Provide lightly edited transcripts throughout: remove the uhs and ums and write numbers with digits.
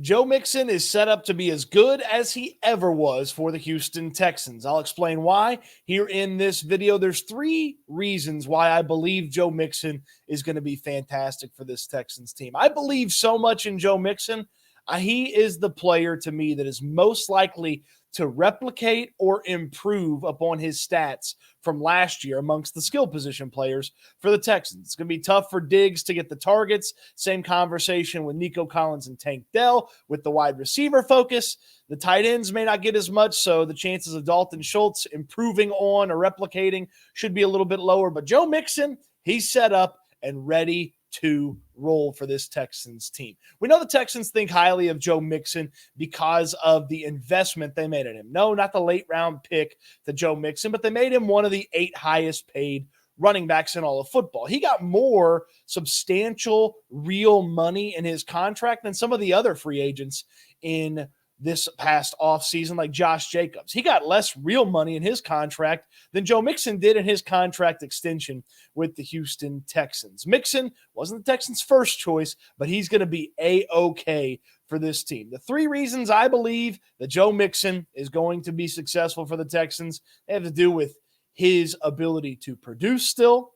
Joe Mixon is set up to be as good as he ever was for the Houston Texans. I'll explain why here in this video. There's 3 reasons why I believe Joe Mixon is going to be fantastic for this Texans team. I believe so much in Joe Mixon. He is the player to me that is most likely to replicate or improve upon his stats from last year amongst the skill position players for the Texans. It's going to be tough for Diggs to get the targets. Same conversation with Nico Collins and Tank Dell with the wide receiver focus. The tight ends may not get as much, so the chances of Dalton Schultz improving on or replicating should be a little bit lower. But Joe Mixon, he's set up and ready to roll for this Texans team. We know the Texans think highly of Joe Mixon because of the investment they made in him. No, not the late round pick to Joe Mixon, but they made him one of the 8 highest paid running backs in all of football. He got more substantial real money in his contract than some of the other free agents in this past offseason, like Josh Jacobs. He got less real money in his contract than Joe Mixon did in his contract extension with the Houston Texans. Mixon wasn't the Texans' first choice, but he's going to be A-OK for this team. The 3 reasons I believe that Joe Mixon is going to be successful for the Texans, they have to do with his ability to produce still,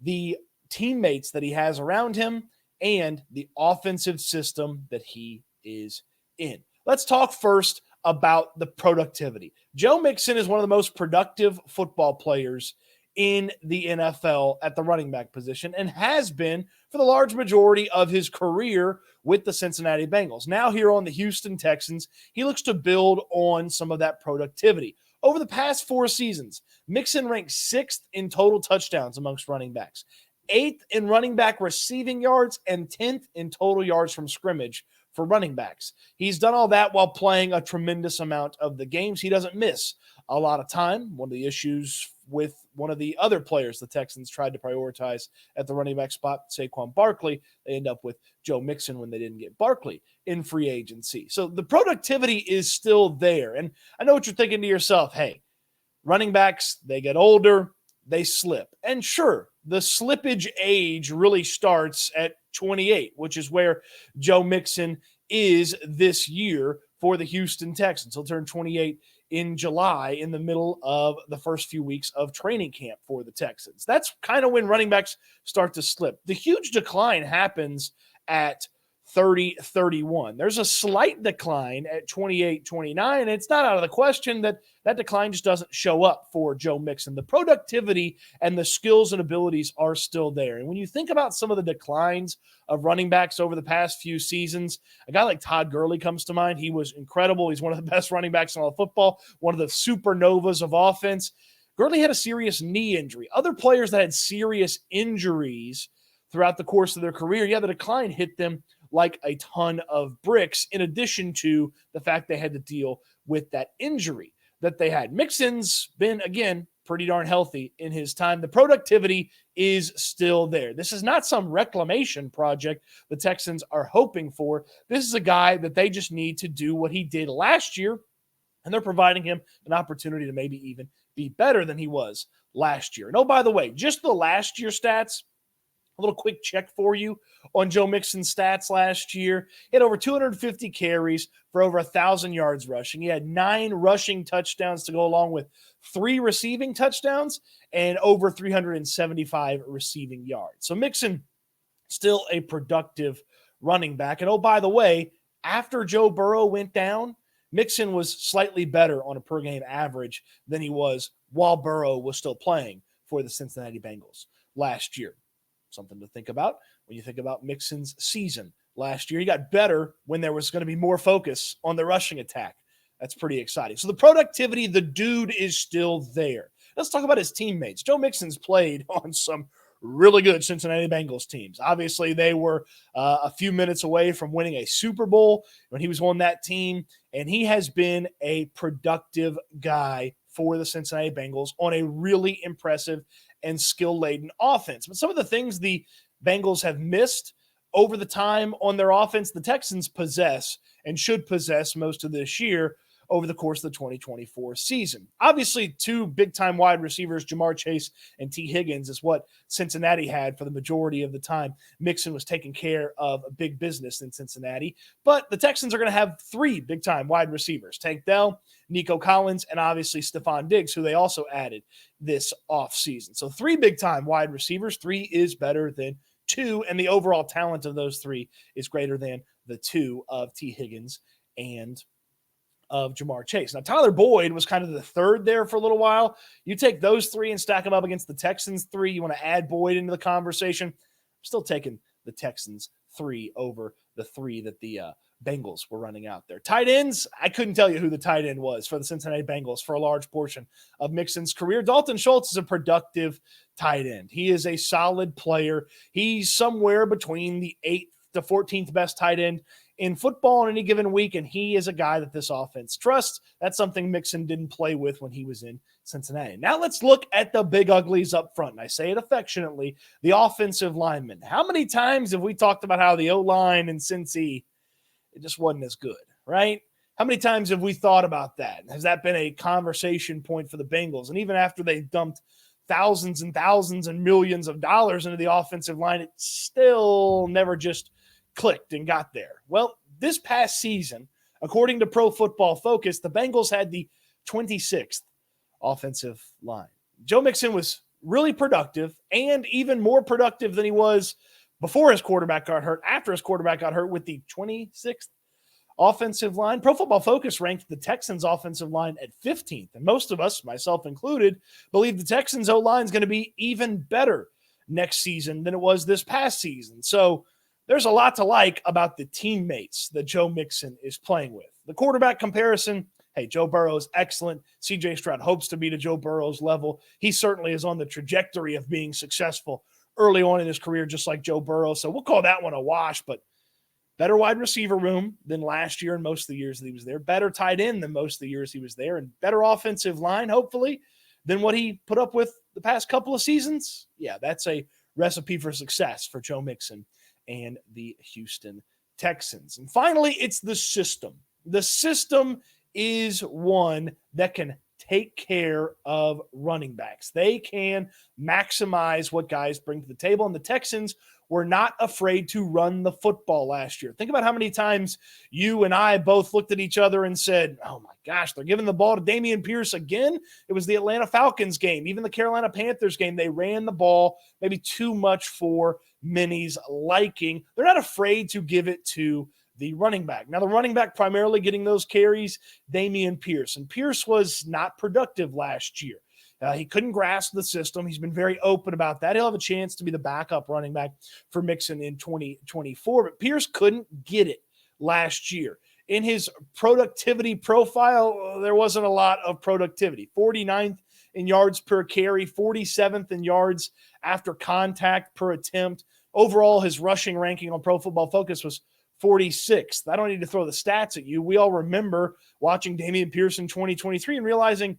the teammates that he has around him, and the offensive system that he is in. Let's talk first about the productivity. Joe Mixon is one of the most productive football players in the NFL at the running back position and has been for the large majority of his career with the Cincinnati Bengals. Now here on the Houston Texans, he looks to build on some of that productivity. Over the past 4 seasons, Mixon ranked 6th in total touchdowns amongst running backs, 8th in running back receiving yards, and 10th in total yards from scrimmage for running backs. He's done all that while playing a tremendous amount of the games. He doesn't miss a lot of time. One of the issues with one of the other players the Texans tried to prioritize at the running back spot, Saquon Barkley, they end up with Joe Mixon when they didn't get Barkley in free agency. So the productivity is still there. And I know what you're thinking to yourself, hey, running backs, they get older, they slip. And sure, the slippage age really starts at 28, which is where Joe Mixon is this year for the Houston Texans. He'll turn 28 in July in the middle of the first few weeks of training camp for the Texans. That's kind of when running backs start to slip. The huge decline happens at 30, 31. There's a slight decline at 28, 29, and it's not out of the question that that decline just doesn't show up for Joe Mixon. The productivity and the skills and abilities are still there. And when you think about some of the declines of running backs over the past few seasons, a guy like Todd Gurley comes to mind. He was incredible. He's one of the best running backs in all of football, one of the supernovas of offense. Gurley had a serious knee injury. Other players that had serious injuries throughout the course of their career, the decline hit them like a ton of bricks, in addition to the fact they had to deal with that injury that they had. Mixon's been, again, pretty darn healthy in his time. The productivity is still there. This is not some reclamation project the Texans are hoping for. This is a guy that they just need to do what he did last year, and they're providing him an opportunity to maybe even be better than he was last year. And oh, by the way, just the last year stats, a little quick check for you on Joe Mixon's stats last year. He had over 250 carries for over 1,000 yards rushing. He had 9 rushing touchdowns to go along with 3 receiving touchdowns and over 375 receiving yards. So Mixon, still a productive running back. And oh, by the way, after Joe Burrow went down, Mixon was slightly better on a per-game average than he was while Burrow was still playing for the Cincinnati Bengals last year. Something to think about when you think about Mixon's season last year. He got better when there was going to be more focus on the rushing attack. That's pretty exciting. So the productivity, the dude is still there. Let's talk about his teammates. Joe Mixon's played on some really good Cincinnati Bengals teams. Obviously, they were a few minutes away from winning a Super Bowl when he was on that team, and he has been a productive guy for the Cincinnati Bengals on a really impressive and skill-laden offense. But some of the things the Bengals have missed over the time on their offense, the Texans possess and should possess most of this year over the course of the 2024 season. Obviously, two big-time wide receivers, Ja'Marr Chase and T. Higgins, is what Cincinnati had for the majority of the time Mixon was taking care of a big business in Cincinnati. But the Texans are going to have three big-time wide receivers, Tank Dell, Nico Collins, and obviously Stefon Diggs, who they also added this offseason. So three big-time wide receivers. Three is better than two, and the overall talent of those three is greater than the two of T. Higgins and of Ja'Marr Chase. Now, Tyler Boyd was kind of the third there for a little while. You take those three and stack them up against the Texans three. You want to add Boyd into the conversation. I'm still taking the Texans three over the three that the Bengals were running out there. Tight ends, I couldn't tell you who the tight end was for the Cincinnati Bengals for a large portion of Mixon's career. Dalton Schultz is a productive tight end. He is a solid player. He's somewhere between the 8th to 14th best tight end in football in any given week, and he is a guy that this offense trusts. That's something Mixon didn't play with when he was in Cincinnati. Now let's look at the big uglies up front, and I say it affectionately, the offensive linemen. How many times have we talked about how the O-line in Cincy, it just wasn't as good, right? How many times have we thought about that? Has that been a conversation point for the Bengals? And even after they dumped thousands and thousands and millions of dollars into the offensive line, it still never just clicked and got there. Well, this past season, according to Pro Football Focus, the Bengals had the 26th offensive line. Joe Mixon was really productive and even more productive than he was before his quarterback got hurt, after his quarterback got hurt with the 26th offensive line. Pro Football Focus ranked the Texans offensive line at 15th. And most of us, myself included, believe the Texans O-line is going to be even better next season than it was this past season. So there's a lot to like about the teammates that Joe Mixon is playing with. The quarterback comparison, hey, Joe Burrow is excellent. C.J. Stroud hopes to be to Joe Burrow's level. He certainly is on the trajectory of being successful early on in his career, just like Joe Burrow. So we'll call that one a wash, but better wide receiver room than last year and most of the years that he was there. Better tight end than most of the years he was there, and better offensive line, hopefully, than what he put up with the past couple of seasons. Yeah, that's a recipe for success for Joe Mixon and the Houston Texans. And finally, it's the system. The system is one that can take care of running backs. They can maximize what guys bring to the table, and the Texans were not afraid to run the football last year. Think about how many times you and I both looked at each other and said, oh my gosh, they're giving the ball to Dameon Pierce again. It was the Atlanta Falcons game, even the Carolina Panthers game. They ran the ball maybe too much for Minnie's liking. They're not afraid to give it to the running back. Now, the running back primarily getting those carries, Dameon Pierce. And Pierce was not productive last year. He couldn't grasp the system. He's been very open about that. He'll have a chance to be the backup running back for Mixon in 2024, but Pierce couldn't get it last year. In his productivity profile, there wasn't a lot of productivity. 49th in yards per carry, 47th in yards after contact per attempt. Overall, his rushing ranking on Pro Football Focus was 46th. I don't need to throw the stats at you. We all remember watching Dameon Pierce in 2023 and realizing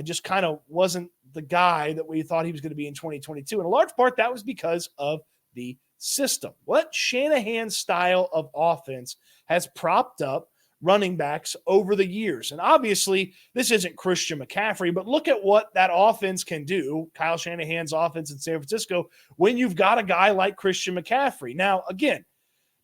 just kind of wasn't the guy that we thought he was going to be in 2022. In a large part, that was because of the system. What Shanahan's style of offense has propped up running backs over the years. And obviously, this isn't Christian McCaffrey, but look at what that offense can do, Kyle Shanahan's offense in San Francisco, when you've got a guy like Christian McCaffrey. Now, again,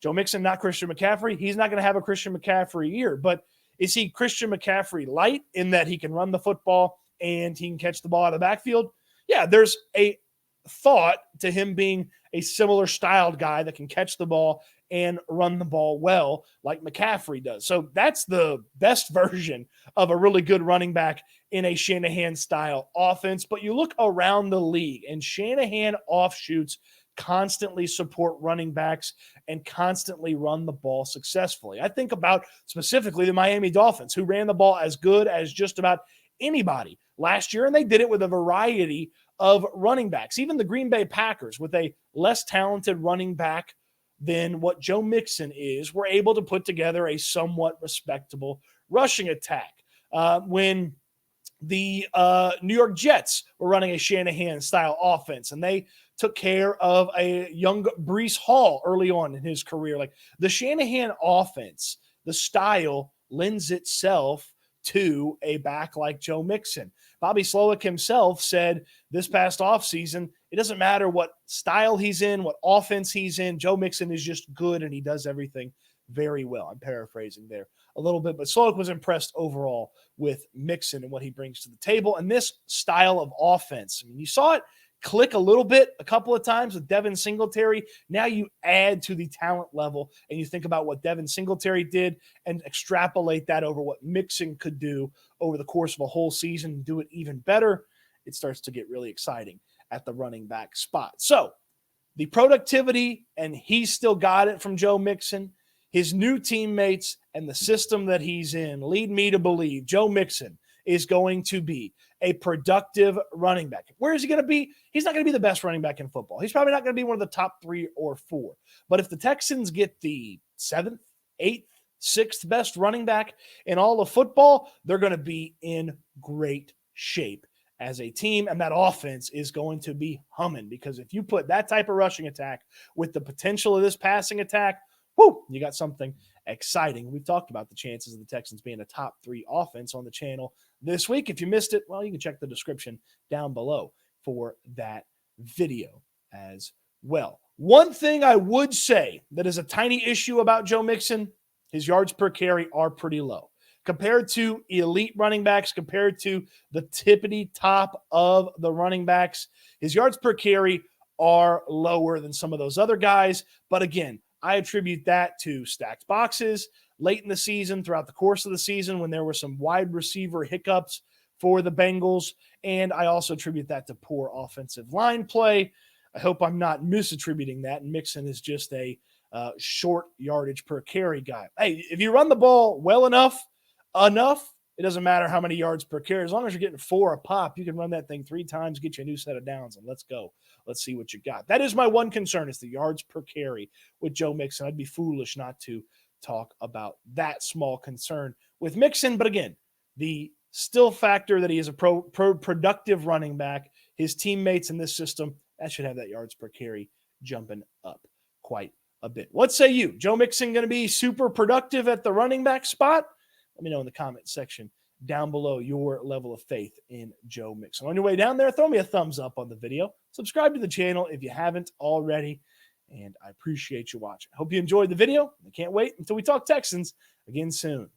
Joe Mixon, not Christian McCaffrey. He's not going to have a Christian McCaffrey year, but is he Christian McCaffrey light in that he can run the football and he can catch the ball out of the backfield? Yeah, there's a thought to him being a similar styled guy that can catch the ball and run the ball well like McCaffrey does. So that's the best version of a really good running back in a Shanahan-style offense. But you look around the league, and Shanahan offshoots constantly support running backs and constantly run the ball successfully. I think about specifically the Miami Dolphins, who ran the ball as good as just about anybody last year, and they did it with a variety of running backs. Even the Green Bay Packers, with a less talented running back than what Joe Mixon is, were able to put together a somewhat respectable rushing attack. When the New York Jets were running a Shanahan-style offense, and they took care of a young Breece Hall early on in his career. Like, the Shanahan offense, the style lends itself to a back like Joe Mixon. Bobby Slowick himself said this past offseason, it doesn't matter what style he's in, what offense he's in. Joe Mixon is just good, and he does everything very well. I'm paraphrasing there a little bit, but Slowick was impressed overall with Mixon and what he brings to the table. And this style of offense, I mean, you saw it click a little bit a couple of times with Devin Singletary. Now you add to the talent level and you think about what Devin Singletary did and extrapolate that over what Mixon could do over the course of a whole season and do it even better. It starts to get really exciting at the running back spot. So the productivity, and he's still got it from Joe Mixon, his new teammates, and the system that he's in lead me to believe Joe Mixon is going to be a productive running back. Where is he going to be? He's not going to be the best running back in football. He's probably not going to be one of the top 3 or 4. But if the Texans get the 7th, 8th, 6th best running back in all of football, they're going to be in great shape as a team, and that offense is going to be humming, because if you put that type of rushing attack with the potential of this passing attack, whoo, you got something exciting. We've talked about the chances of the Texans being a top 3 offense on the channel this week. If you missed it, well, you can check the description down below for that video as well. One thing I would say that is a tiny issue about Joe Mixon, his yards per carry are pretty low. Compared to elite running backs, compared to the tippity top of the running backs, his yards per carry are lower than some of those other guys. But again, I attribute that to stacked boxes late in the season, throughout the course of the season, when there were some wide receiver hiccups for the Bengals. And I also attribute that to poor offensive line play. I hope I'm not misattributing that. And Mixon is just a short yardage per carry guy. Hey, if you run the ball well enough, it doesn't matter how many yards per carry. As long as you're getting 4 a pop, you can run that thing 3 times, get you a new set of downs, and let's go. Let's see what you got. That is my one concern, is the yards per carry with Joe Mixon. I'd be foolish not to talk about that small concern with Mixon. But again, the still factor that he is a productive running back, his teammates in this system, that should have that yards per carry jumping up quite a bit. What say you? Joe Mixon going to be super productive at the running back spot? Let me know in the comment section down below your level of faith in Joe Mixon. On your way down there, throw me a thumbs up on the video. Subscribe to the channel if you haven't already, and I appreciate you watching. I hope you enjoyed the video. I can't wait until we talk Texans again soon.